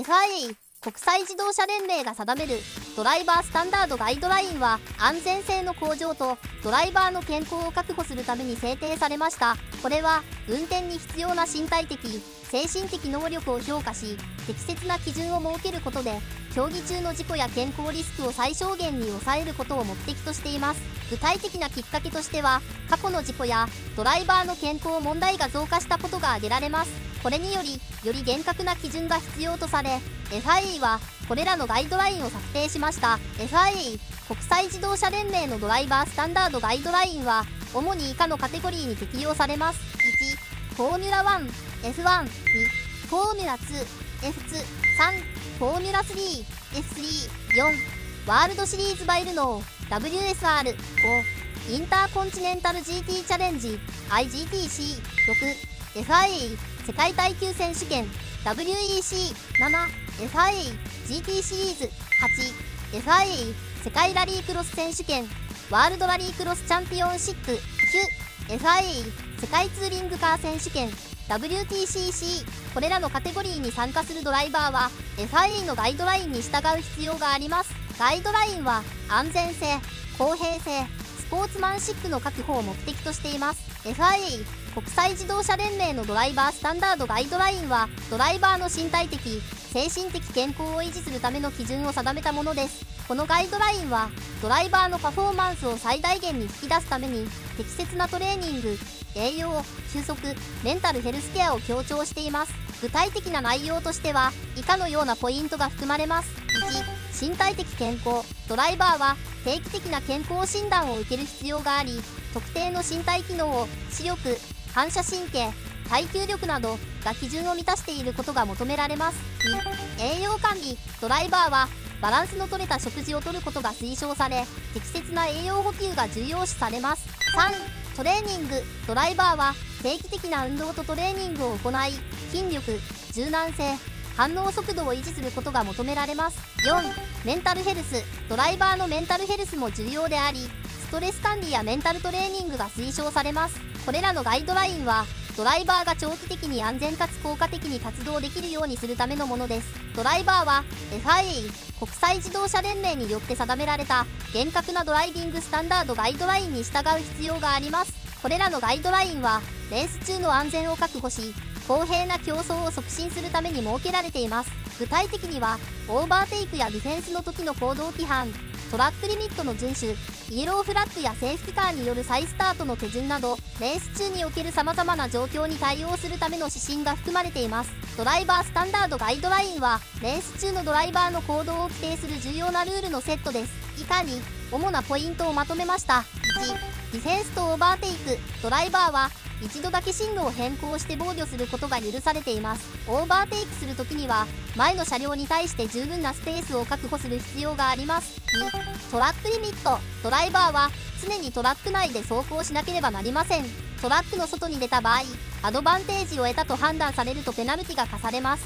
FIA 国際自動車連盟が定めるドライバースタンダードガイドラインは安全性の向上とドライバーの健康を確保するために制定されました。これは運転に必要な身体的・精神的能力を評価し、適切な基準を設けることで競技中の事故や健康リスクを最小限に抑えることを目的としています。具体的なきっかけとしては、過去の事故やドライバーの健康問題が増加したことが挙げられます。これにより厳格な基準が必要とされ、FIA はこれらのガイドラインを策定しました。FIA 国際自動車連盟のドライバースタンダードガイドラインは主に以下のカテゴリーに適用されます。1、フォーミュラ1、F1、2、フォーミュラ2、F2、3、フォーミュラ3、F3、4、ワールドシリーズバイルノー、WSR、5、インターコンチネンタル GT チャレンジ、IGTC、6、FIA 世界耐久選手権 WEC、 7、FIA GT シリーズ、8、FIA 世界ラリークロス選手権ワールドラリークロスチャンピオンシップ、9、FIA 世界ツーリングカー選手権 WTCC。 これらのカテゴリーに参加するドライバーは FIA のガイドラインに従う必要があります。ガイドラインは安全性、公平性、スポーツマンシップの確保を目的としています。 FIA 国際自動車連盟のドライバースタンダードガイドラインはドライバーの身体的・精神的健康を維持するための基準を定めたものです。このガイドラインはドライバーのパフォーマンスを最大限に引き出すために適切なトレーニング、栄養、休息、メンタルヘルスケアを強調しています。具体的な内容としては以下のようなポイントが含まれます。1、身体的健康。ドライバーは定期的な健康診断を受ける必要があり、特定の身体機能を視力、反射神経、耐久力などが基準を満たしていることが求められます。2、栄養管理。ドライバーはバランスの取れた食事をとることが推奨され、適切な栄養補給が重要視されます。3、トレーニング。ドライバーは定期的な運動とトレーニングを行い、筋力、柔軟性、反応速度を維持することが求められます。4、メンタルヘルス。ドライバーのメンタルヘルスも重要であり、ストレス管理やメンタルトレーニングが推奨されます。これらのガイドラインはドライバーが長期的に安全かつ効果的に活動できるようにするためのものです。ドライバーは FIA 国際自動車連盟によって定められた厳格なドライビングスタンダードガイドラインに従う必要があります。これらのガイドラインはレース中の安全を確保し、公平な競争を促進するために設けられています。具体的にはオーバーテイクやディフェンスの時の行動規範、トラックリミットの遵守、イエローフラッグやセーフティカーによる再スタートの手順など、レース中における様々な状況に対応するための指針が含まれています。ドライバースタンダードガイドラインはレース中のドライバーの行動を規定する重要なルールのセットです。以下に主なポイントをまとめました。1、ディフェンスとオーバーテイク。ドライバーは一度だけ進路を変更して防御することが許されています。オーバーテイクするときには前の車両に対して十分なスペースを確保する必要があります。2、トラックリミット。ドライバーは常にトラック内で走行しなければなりません。トラックの外に出た場合、アドバンテージを得たと判断されるとペナルティが課されます。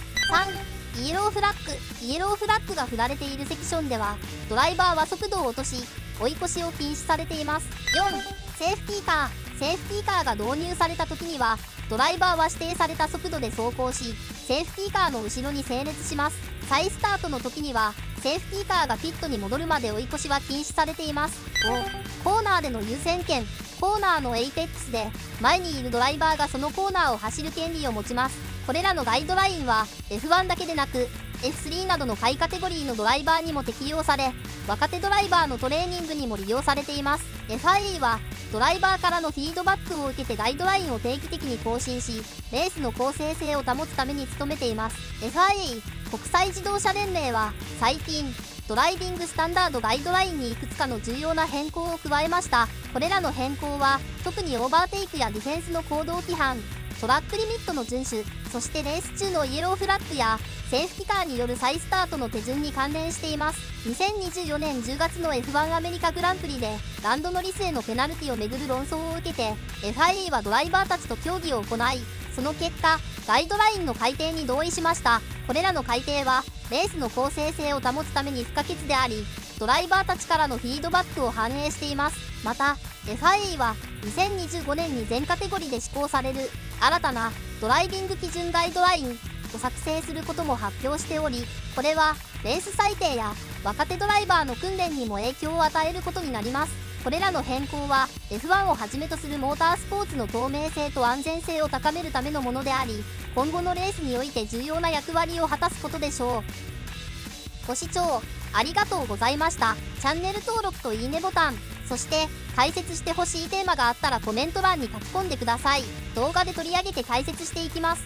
3、イエローフラッグ。イエローフラッグが振られているセクションではドライバーは速度を落とし、追い越しを禁止されています。4、セーフティーカー。セーフティーカーが導入された時にはドライバーは指定された速度で走行し、セーフティーカーの後ろに整列します。再スタートの時にはセーフティーカーがピットに戻るまで追い越しは禁止されています。5、コーナーでの優先権。コーナーのエイペックスで前にいるドライバーがそのコーナーを走る権利を持ちます。これらのガイドラインは F1 だけでなく F3 などの下位カテゴリーのドライバーにも適用され、若手ドライバーのトレーニングにも利用されています。 FIA はドライバーからのフィードバックを受けてガイドラインを定期的に更新し、レースの公正性を保つために努めています。 FIA 国際自動車連盟は最近ドライビングスタンダードガイドラインにいくつかの重要な変更を加えました。これらの変更は特にオーバーテイクやディフェンスの行動規範、トラックリミットの遵守、そしてレース中のイエローフラッグやセーフティカーによる再スタートの手順に関連しています。2024年10月の F1 アメリカグランプリでランドノリスへのペナルティをめぐる論争を受けて FIA はドライバーたちと協議を行い、その結果ガイドラインの改定に同意しました。これらの改定はレースの公正性を保つために不可欠であり、ドライバーたちからのフィードバックを反映しています。また FIA は2025年に全カテゴリーで施行される新たなドライビング基準ガイドラインを作成することも発表しており、これはレース裁定や若手ドライバーの訓練にも影響を与えることになります。これらの変更は F1 をはじめとするモータースポーツの透明性と安全性を高めるためのものであり、今後のレースにおいて重要な役割を果たすことでしょう。ご視聴ありがとうございました。チャンネル登録といいねボタン、そして解説してほしいテーマがあったらコメント欄に書き込んでください。動画で取り上げて解説していきます。